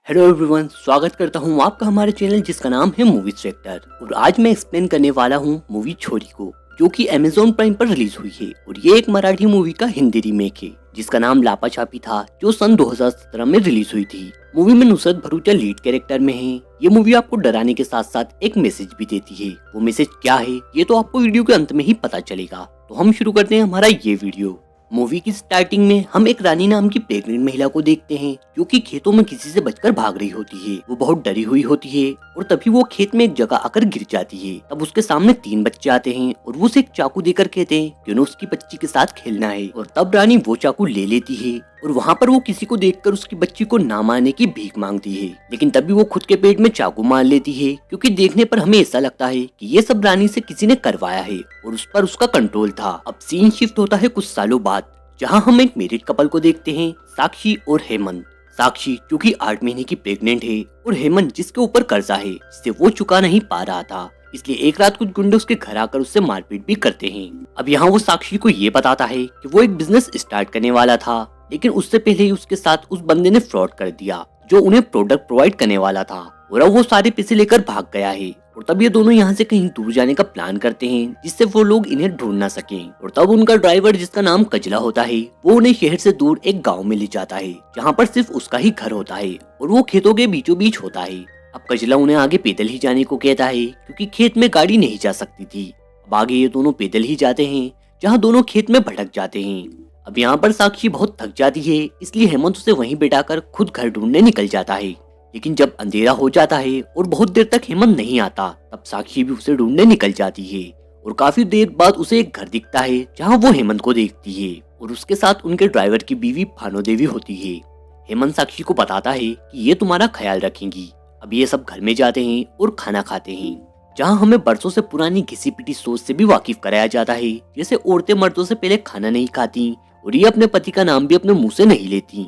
Hello everyone, स्वागत करता हूँ आपका हमारे चैनल जिसका नाम है मूवी ट्रैक्टर। और आज मैं एक्सप्लेन करने वाला हूँ मूवी छोरी को, जो कि अमेज़न प्राइम पर रिलीज हुई है। और ये एक मराठी मूवी का हिंदी रीमेक है जिसका नाम लापाछापी था, जो सन 2017 में रिलीज हुई थी। मूवी में नुसरत भरूचा लीड कैरेक्टर में है। ये मूवी आपको डराने के साथ साथ एक मैसेज भी देती है। वो मैसेज क्या है ये तो आपको वीडियो के अंत में ही पता चलेगा। तो हम शुरू करते हैं हमारा ये वीडियो। मूवी की स्टार्टिंग में हम एक रानी नाम की प्रेग्नेंट महिला को देखते हैं, जो कि खेतों में किसी से बचकर भाग रही होती है। वो बहुत डरी हुई होती है और तभी वो खेत में एक जगह आकर गिर जाती है। तब उसके सामने 3 बच्चे आते हैं और वो उसे एक चाकू देकर कहते हैं कि उन्हें उसकी बच्ची के साथ खेलना है। और तब रानी वो चाकू ले लेती है और वहाँ पर वो किसी को देखकर उसकी बच्ची को ना मारने की भीख मांगती है। लेकिन तभी वो खुद के पेट में चाकू मार लेती है, क्योंकि देखने पर हमें ऐसा लगता है कि ये सब रानी से किसी ने करवाया है और उस पर उसका कंट्रोल था। अब सीन शिफ्ट होता है कुछ सालों बाद, जहां हम एक मैरिड कपल को देखते हैं, साक्षी और हेमंत। साक्षी जो कि 8 महीने की प्रेग्नेंट है और हेमंत जिसके ऊपर कर्जा है जिसे वो चुका नहीं पा रहा था। इसलिए एक रात कुछ गुंडे उसके घर आकर उससे मारपीट भी करते हैं। अब यहाँ वो साक्षी को ये बताता है कि वो एक बिजनेस स्टार्ट करने वाला था, लेकिन उससे पहले ही उसके साथ उस बंदे ने फ्रॉड कर दिया जो उन्हें प्रोडक्ट प्रोवाइड करने वाला था, और अब वो सारे पैसे लेकर भाग गया है। और तब ये दोनों यहाँ से कहीं दूर जाने का प्लान करते हैं, जिससे वो लोग इन्हें ढूंढ ना सकें। और तब उनका ड्राइवर जिसका नाम कजला होता है, वो उन्हें शहर से दूर एक गांव में ले जाता है, जहाँ पर सिर्फ उसका ही घर होता है और वो खेतों के बीचों बीच होता है। अब कजला उन्हें आगे पैदल ही जाने को कहता है, क्योंकि खेत में गाड़ी नहीं जा सकती थी। अब आगे ये दोनों पैदल ही जाते हैं, जहाँ दोनों खेत में भटक जाते हैं। अब यहाँ पर साक्षी बहुत थक जाती है, इसलिए हेमंत उसे वहीं बैठाकर खुद घर ढूंढने निकल जाता है। लेकिन जब अंधेरा हो जाता है और बहुत देर तक हेमंत नहीं आता, तब साक्षी भी उसे ढूंढने निकल जाती है। और काफी देर बाद उसे एक घर दिखता है, जहां वो हेमंत को देखती है और उसके साथ उनके ड्राइवर की बीवी भानो देवी होती है। हेमंत साक्षी को बताता है कि ये तुम्हारा ख्याल रखेंगी। अब ये सब घर में जाते हैं और खाना खाते हैं, जहाँ हमें बरसों से पुरानी घिसी पिटी सोच से भी वाकिफ कराया जाता है, जैसे औरतें मर्दों से पहले खाना नहीं खाती और ये अपने पति का नाम भी अपने मुंह से नहीं लेती।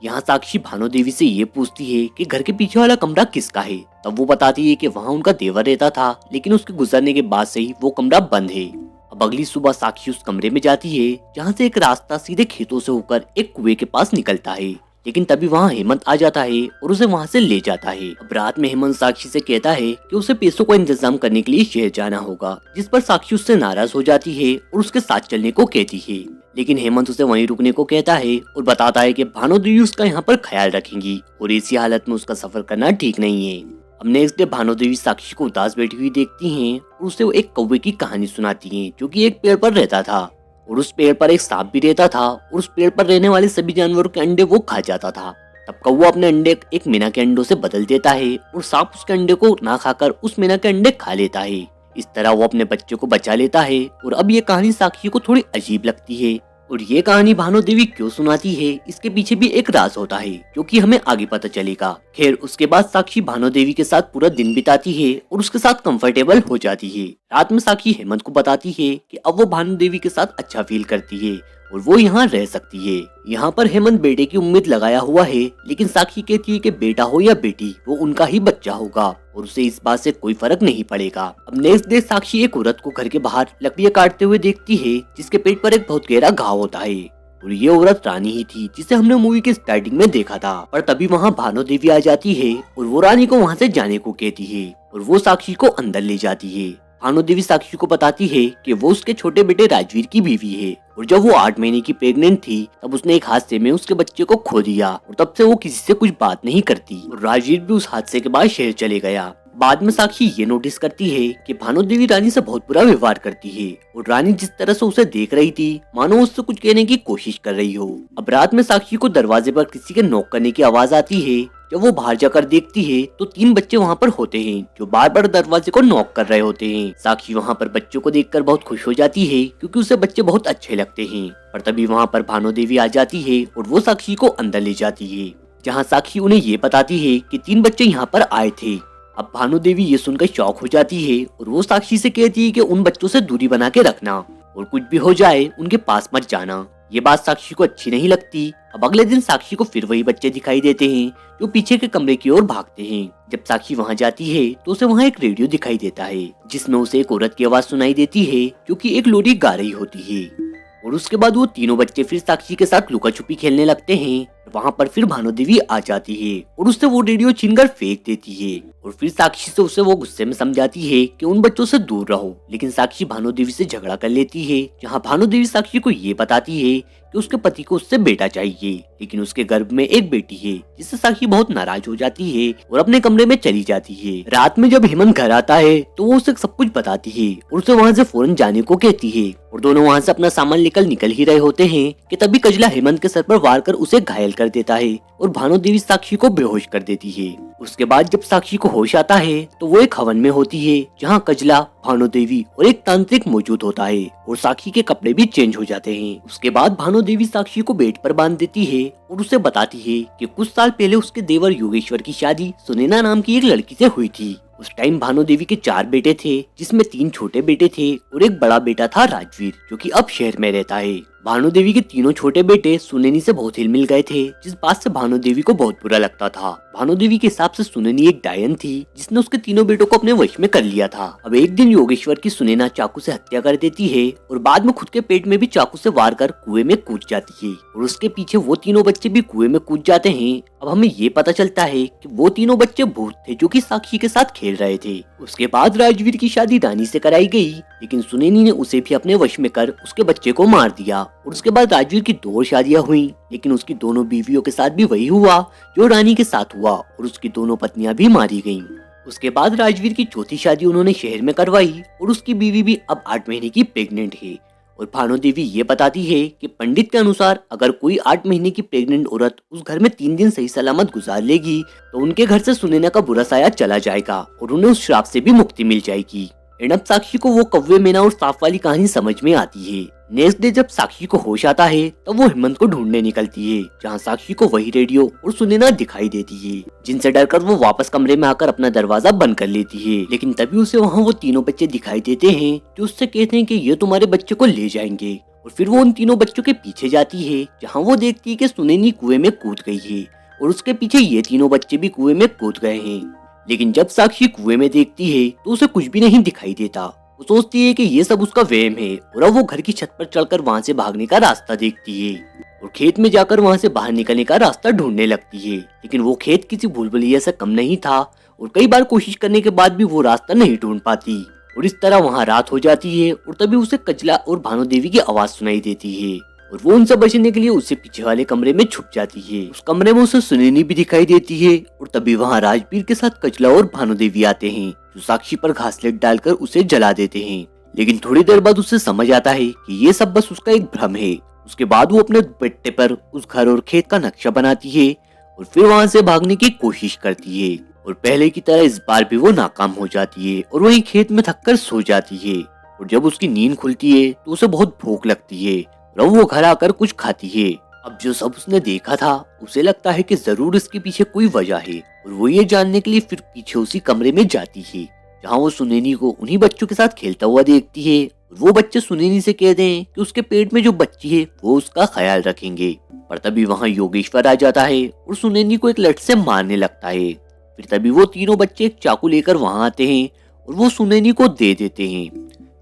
यहाँ साक्षी भानो देवी से ये पूछती है कि घर के पीछे वाला कमरा किसका है। तब वो बताती है कि वहाँ उनका देवर रहता था, लेकिन उसके गुजरने के बाद से ही वो कमरा बंद है। अब अगली सुबह साक्षी उस कमरे में जाती है, जहाँ से एक रास्ता सीधे खेतों से होकर एक कुएं के पास निकलता है। लेकिन तभी वहाँ हेमंत आ जाता है और उसे वहाँ से ले जाता है। अब रात में हेमंत साक्षी से कहता है कि उसे पैसों का इंतजाम करने के लिए शहर जाना होगा, जिस पर साक्षी उससे नाराज हो जाती है और उसके साथ चलने को कहती है। लेकिन हेमंत उसे वहीं रुकने को कहता है और बताता है कि भानो देवी उसका यहाँ पर ख्याल रखेंगी और ऐसी हालत में उसका सफर करना ठीक नहीं है। अब नेक्स्ट डे भानो देवी साक्षी को उदास बैठी हुई देखती हैं और उसे एक कौवे की कहानी सुनाती हैं, जो कि एक पेड़ पर रहता था और उस पेड़ पर एक सांप भी रहता था और उस पेड़ पर रहने वाले सभी जानवरों के अंडे वो खा जाता था। तब कौवा अपने अंडे एक मीना के अंडों से बदल देता है और सांप उसके अंडे को ना खाकर उस मीना के अंडे खा लेता है। इस तरह वो अपने बच्चे को बचा लेता है। और अब ये कहानी साक्षी को थोड़ी अजीब लगती है, और ये कहानी भानो देवी क्यों सुनाती है इसके पीछे भी एक राज होता है, जो कि हमें आगे पता चलेगा। खैर उसके बाद साक्षी भानो देवी के साथ पूरा दिन बिताती है और उसके साथ कंफर्टेबल हो जाती है। रात में साक्षी हेमंत को बताती है कि अब वो भानो देवी के साथ अच्छा फील करती है और वो यहाँ रह सकती है। यहाँ पर हेमंत बेटे की उम्मीद लगाया हुआ है, लेकिन साक्षी कहती है कि बेटा हो या बेटी वो उनका ही बच्चा होगा और उसे इस बात से कोई फर्क नहीं पड़ेगा। अब नेक्स्ट डे साक्षी एक औरत को घर के बाहर लकड़ियां काटते हुए देखती है, जिसके पेट पर एक बहुत गहरा घाव होता है। और ये औरत रानी ही थी जिसे हमने मूवी के स्टार्टिंग में देखा था। पर तभी वहाँ भानो देवी आ जाती है और वो रानी को वहाँ से जाने को कहती है और वो साक्षी को अंदर ले जाती है। भानो देवी साक्षी को बताती है कि वो उसके छोटे बेटे राजवीर की बीवी है और जब वो 8 महीने की प्रेग्नेंट थी, तब उसने एक हादसे में उसके बच्चे को खो दिया और तब से वो किसी से कुछ बात नहीं करती। और राजवीर भी उस हादसे के बाद शहर चले गया। बाद में साक्षी ये नोटिस करती है कि भानो देवी रानी से बहुत बुरा व्यवहार करती है और रानी जिस तरह से उसे देख रही थी, मानो उससे कुछ कहने की कोशिश कर रही हो। अब रात में साक्षी को दरवाजे पर किसी के नॉक करने की आवाज आती है। जब वो बाहर जाकर देखती है तो 3 बच्चे वहाँ पर होते हैं, जो बार बार दरवाजे को नॉक कर रहे होते हैं। साक्षी वहाँ पर बच्चों को देखकर बहुत खुश हो जाती है, क्योंकि उसे बच्चे बहुत अच्छे लगते हैं। पर तभी वहाँ पर भानो देवी आ जाती है और वो साक्षी को अंदर ले जाती है, जहाँ साक्षी उन्हें ये बताती है कि 3 बच्चे यहाँ पर आए थे। अब भानो देवी ये सुनकर शॉक हो जाती है और वो साक्षी से कहती है कि उन बच्चों से दूरी बना के रखना और कुछ भी हो जाए उनके पास मत जाना। ये बात साक्षी को अच्छी नहीं लगती। अब अगले दिन साक्षी को फिर वही बच्चे दिखाई देते हैं, जो पीछे के कमरे की ओर भागते हैं। जब साक्षी वहां जाती है तो उसे वहां एक रेडियो दिखाई देता है, जिसमें उसे एक औरत की आवाज सुनाई देती है, जो कि एक लोरी गा रही होती है। और उसके बाद वो तीनों बच्चे फिर साक्षी के साथ लुका छुपी खेलने लगते हैं। वहाँ पर फिर भानु देवी आ जाती है और उससे वो रेडियो छीनकर फेंक देती है और फिर साक्षी से उसे वो गुस्से में समझाती है कि उन बच्चों से दूर रहो। लेकिन साक्षी भानु देवी से झगड़ा कर लेती है, जहाँ भानु देवी साक्षी को ये बताती है कि उसके पति को उससे बेटा चाहिए, लेकिन उसके गर्भ में एक बेटी है, जिससे साक्षी बहुत नाराज हो जाती है और अपने कमरे में चली जाती है। रात में जब हेमंत घर आता है तो वो उसे सब कुछ बताती है और उसे वहाँ से फौरन जाने को कहती है और दोनों वहाँ से अपना सामान लेकर निकल ही रहे होते हैं कि तभी कजला हेमंत के सर पर वार कर उसे घायल कर देता है और भानु देवी साक्षी को बेहोश कर देती है। उसके बाद जब साक्षी को होश आता है तो वो एक हवन में होती है, जहाँ कजला, भानु देवी और एक तांत्रिक मौजूद होता है और साक्षी के कपड़े भी चेंज हो जाते हैं। उसके बाद भानु देवी साक्षी को बेड पर बांध देती है और उसे बताती है कि कुछ साल पहले उसके देवर योगेश्वर की शादी सुनैना नाम की एक लड़की से हुई थी। उस टाइम भानु देवी के 4 बेटे थे, जिसमें 3 छोटे बेटे थे और एक बड़ा बेटा था राजवीर, जो कि अब शहर में रहता है। भानु देवी के तीनों छोटे बेटे सुनैनी से बहुत हिल मिल गए थे, जिस बात से भानु देवी को बहुत बुरा लगता था। भानु देवी के हिसाब से सुनैनी एक डायन थी, जिसने उसके तीनों बेटों को अपने वश में कर लिया था। अब एक दिन योगेश्वर की सुनैना चाकू से हत्या कर देती है और बाद में खुद के पेट में भी चाकू से वार कर कुएं में कूद जाती है और उसके पीछे वो तीनों बच्चे भी कुएं में कूद जाते हैं। अब हमें ये पता चलता है कि वो तीनों बच्चे भूत थे जो कि साक्षी के साथ खेल रहे थे। उसके बाद राजवीर की शादी रानी से कराई गई, लेकिन सुनैनी ने उसे भी अपने वश में कर उसके बच्चे को मार दिया और उसके बाद राजवीर की 2 शादियां हुई, लेकिन उसकी दोनों बीवियों के साथ भी वही हुआ जो रानी के साथ हुआ और उसकी दोनों पत्नियां भी मारी गईं। उसके बाद राजवीर की 4थी शादी उन्होंने शहर में करवाई और उसकी बीवी भी अब 8 महीने की प्रेग्नेंट है और भानु देवी ये बताती है कि पंडित के अनुसार अगर कोई 8 महीने की प्रेग्नेंट औरत उस घर में 3 दिन सही सलामत गुजार लेगी तो उनके घर से सुनैना का बुरा साया चला जाएगा और उन्हें उस श्राप से भी मुक्ति मिल जाएगी। अब साक्षी को वो कौवे मेना और सांप वाली कहानी समझ में आती है। नेक्स्ट डे जब साक्षी को होश आता है तब वो हेमंत को ढूंढने निकलती है, जहाँ साक्षी को वही रेडियो और सुनैना दिखाई देती है, जिनसे डरकर वो वापस कमरे में आकर अपना दरवाजा बंद कर लेती है। लेकिन तभी उसे वहाँ वो तीनों बच्चे दिखाई देते हैं जो उससे कहते हैं कि ये तुम्हारे बच्चे को ले जाएंगे और फिर वो उन तीनों बच्चों के पीछे जाती है, जहाँ वो देखती है कि सुनैनी कुएं में कूद गई है और उसके पीछे ये तीनों बच्चे भी कुएं में कूद गए हैं। लेकिन जब साक्षी कुएं में देखती है तो उसे कुछ भी नहीं दिखाई देता। वो सोचती है कि ये सब उसका वहम है और अब वो घर की छत पर चढ़कर वहाँ से भागने का रास्ता देखती है और खेत में जाकर वहाँ से बाहर निकलने का रास्ता ढूंढने लगती है। लेकिन वो खेत किसी भूलभुलैया से कम नहीं था और कई बार कोशिश करने के बाद भी वो रास्ता नहीं ढूंढ पाती और इस तरह वहाँ रात हो जाती है और तभी उसे कजला और भानु देवी की आवाज सुनाई देती है और वो उनसे बचने के लिए उससे पीछे वाले कमरे में छुप जाती है। उस कमरे में उसे सुनैनी भी दिखाई देती है और तभी वहाँ राजवीर के साथ कजला और भानु देवी आते हैं, जो साक्षी पर घासलेट डालकर उसे जला देते हैं। लेकिन थोड़ी देर बाद उसे समझ आता है कि ये सब बस उसका एक भ्रम है। उसके बाद वो अपने दुपट्टे पर उस घर और खेत का नक्शा बनाती है और फिर वहाँ से भागने की कोशिश करती है और पहले की तरह इस बार भी वो नाकाम हो जाती है और वहीं खेत में थककर सो जाती है। और जब उसकी नींद खुलती है तो उसे बहुत भूख लगती है और वो घर आकर कुछ खाती है। अब जो सब उसने देखा था उसे लगता है कि जरूर इसके पीछे कोई वजह है और वो ये जानने के लिए फिर पीछे उसी कमरे में जाती है, जहाँ वो सुनैनी को उन्हीं बच्चों के साथ खेलता हुआ देखती है और वो बच्चे सुनैनी से कहते हैं कि उसके पेट में जो बच्ची है वो उसका ख्याल रखेंगे। पर तभी वहाँ योगेश्वर आ जाता है और सुनैनी को एक लठ से मारने लगता है। फिर तभी वो तीनों बच्चे एक चाकू लेकर वहाँ आते हैं और वो सुनैनी को दे देते हैं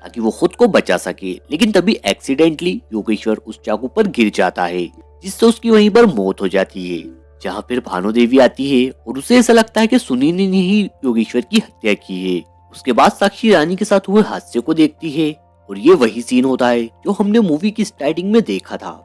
ताकि वो खुद को बचा सके। लेकिन तभी एक्सीडेंटली योगेश्वर उस चाकू पर गिर जाता है, जिससे उसकी वहीं पर मौत हो जाती है। जहाँ फिर भानु देवी आती है और उसे ऐसा लगता है कि सुनैनी ने ही योगेश्वर की हत्या की है। उसके बाद साक्षी रानी के साथ हुए हादसे को देखती है और ये वही सीन होता है जो हमने मूवी की स्टार्टिंग में देखा था,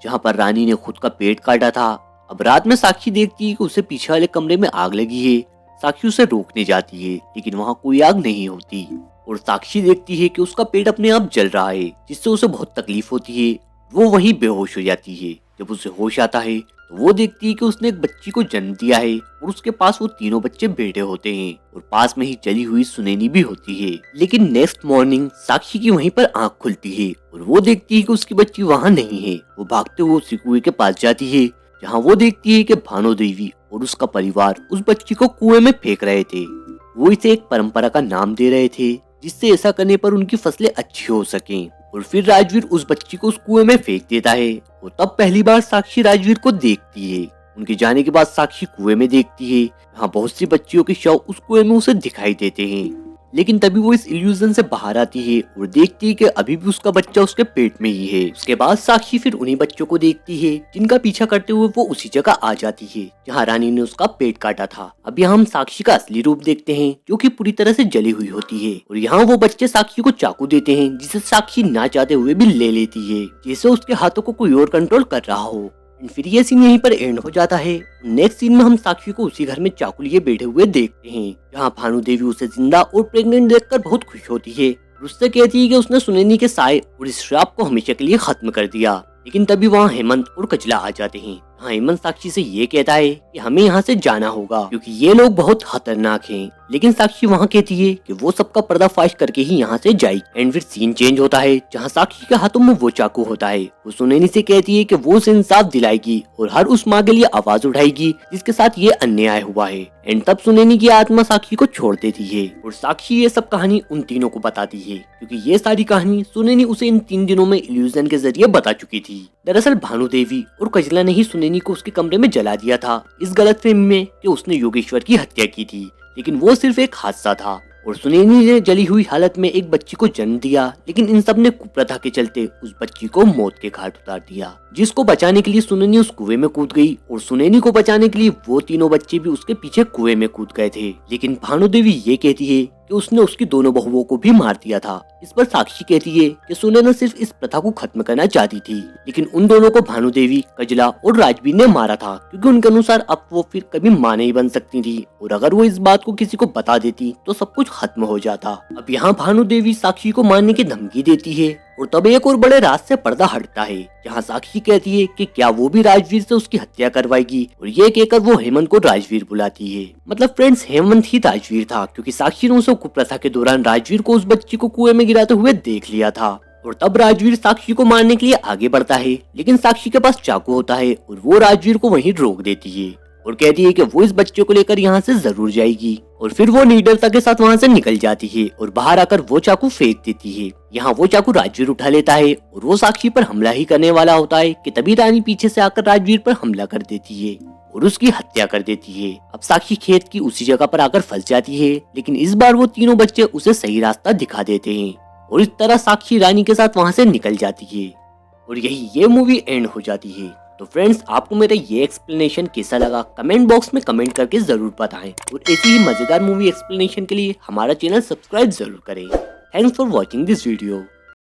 जहाँ पर रानी ने खुद का पेट काटा था। अब रात में साक्षी देखती है कि उसे पीछे वाले कमरे में आग लगी है। साक्षी उसे रोकने जाती है, लेकिन वहाँ कोई आग नहीं होती और साक्षी देखती है कि उसका पेट अपने आप जल रहा है, जिससे उसे बहुत तकलीफ होती है। वो वहीं बेहोश हो जाती है। जब उसे होश आता है तो वो देखती है कि उसने एक बच्ची को जन्म दिया है और उसके पास वो तीनों बच्चे बैठे होते हैं और पास में ही जली हुई सुनैनी भी होती है। लेकिन नेक्स्ट मॉर्निंग साक्षी की वहीं पर आंख खुलती है और वो देखती है कि उसकी बच्ची वहाँ नहीं है। वो भागते हुए उसी कुएं के पास जाती है, जहाँ वो देखती है कि भानु देवी और उसका परिवार उस बच्ची को कुएं में फेंक रहे थे। वो इसे एक परंपरा का नाम दे रहे थे, जिससे ऐसा करने पर उनकी फसलें अच्छी हो सकें। और फिर राजवीर उस बच्ची को उस कुएं में फेंक देता है और तब पहली बार साक्षी राजवीर को देखती है। उनके जाने के बाद साक्षी कुएं में देखती है, यहाँ बहुत सी बच्चियों के शव उस कुएं में उसे दिखाई देते हैं। लेकिन तभी वो इस इल्यूजन से बाहर आती है और देखती है कि अभी भी उसका बच्चा उसके पेट में ही है। उसके बाद साक्षी फिर उन्हीं बच्चों को देखती है जिनका पीछा करते हुए वो उसी जगह आ जाती है जहाँ रानी ने उसका पेट काटा था। अब यहाँ हम साक्षी का असली रूप देखते हैं जो कि पूरी तरह से जली हुई होती है और यहाँ वो बच्चे साक्षी को चाकू देते हैं जिसे साक्षी ना चाहते हुए भी ले लेती है, जैसे उसके हाथों को कोई और कंट्रोल कर रहा हो। फिर ये सीन यहीं पर एंड हो जाता है। नेक्स्ट सीन में हम साक्षी को उसी घर में चाकू लिए बैठे हुए देखते हैं जहाँ भानु देवी उसे जिंदा और प्रेग्नेंट देखकर बहुत खुश होती है और उससे कहती है कि उसने सुनैनी के साए और इस श्राप को हमेशा के लिए खत्म कर दिया। लेकिन तभी वहाँ हेमंत और कजला आ जाते हैं। हाँ, हेमंत साक्षी से ये कहता है कि हमें यहाँ से जाना होगा क्योंकि ये लोग बहुत खतरनाक हैं। लेकिन साक्षी वहाँ कहती है कि वो सबका पर्दाफाश करके ही यहाँ से जाएगी। एंड फिर सीन चेंज होता है जहाँ साक्षी के हाथों में वो चाकू होता है। वो सुनैनी से कहती है कि वो उसे इंसाफ दिलाएगी और हर उस माँ के लिए आवाज उठाएगी जिसके साथ ये अन्याय हुआ है। एंड तब सुनैनी की आत्मा साक्षी को छोड़ देती है और साक्षी ये सब कहानी उन तीनों को बताती है क्योंकि ये सारी कहानी सुनैनी उसे इन 3 दिनों में इल्यूजन के जरिए बता चुकी थी। दरअसल भानु देवी और कजला ने ही सुनैनी को उसके कमरे में जला दिया था इस गलतफहमी में कि उसने योगेश्वर की हत्या की थी, लेकिन वो सिर्फ एक हादसा था और सुनैनी ने जली हुई हालत में एक बच्ची को जन्म दिया। लेकिन इन सब ने कुप्रथा के चलते उस बच्ची को मौत के घाट उतार दिया, जिसको बचाने के लिए सुनैनी उस कुएं में कूद गई और सुनैनी को बचाने के लिए वो तीनों बच्चे भी उसके पीछे कुएं में कूद गए थे। लेकिन भानु देवी ये कहती है कि उसने उसकी दोनों बहुओं को भी मार दिया था। इस पर साक्षी कहती है कि सुनैना सिर्फ इस प्रथा को खत्म करना चाहती थी, लेकिन उन दोनों को भानु देवी, कजला और राजवीर ने मारा था क्योंकि उनके अनुसार अब वो फिर कभी मां नहीं बन सकती थी और अगर वो इस बात को किसी को बता देती तो सब कुछ खत्म हो जाता। अब यहाँ भानु देवी साक्षी को मारने की धमकी देती है और तब एक और बड़े राज से पर्दा हटता है जहाँ साक्षी कहती है कि क्या वो भी राजवीर से उसकी हत्या करवाएगी और ये कहकर वो हेमंत को राजवीर बुलाती है। मतलब फ्रेंड्स, हेमंत ही राजवीर था क्योंकि साक्षी ने उसे कुप्रथा के दौरान राजवीर को उस बच्ची को कुएं में गिराते हुए देख लिया था। और तब राजवीर साक्षी को मारने के लिए आगे बढ़ता है, लेकिन साक्षी के पास चाकू होता है और वो राजवीर को वहीं रोक देती है और कहती है कि वो इस बच्चे को लेकर यहाँ से जरूर जाएगी। और फिर वो निडरता के साथ वहाँ से निकल जाती है और बाहर आकर वो चाकू फेंक देती है। यहाँ वो चाकू राजवीर उठा लेता है और वो साक्षी पर हमला ही करने वाला होता है कि तभी रानी पीछे से आकर राजवीर पर हमला कर देती है और उसकी हत्या कर देती है। अब साक्षी खेत की उसी जगह पर आकर फंस जाती है, लेकिन इस बार वो तीनों बच्चे उसे सही रास्ता दिखा देते हैं और इस तरह साक्षी रानी के साथ वहाँ से निकल जाती है और यही ये मूवी एंड हो जाती है। तो फ्रेंड्स, आपको मेरा ये एक्सप्लेनेशन कैसा लगा कमेंट बॉक्स में कमेंट करके जरूर बताएं और ऐसी ही मजेदार मूवी एक्सप्लेनेशन के लिए हमारा चैनल सब्सक्राइब जरूर करें। Thanks for watching this video.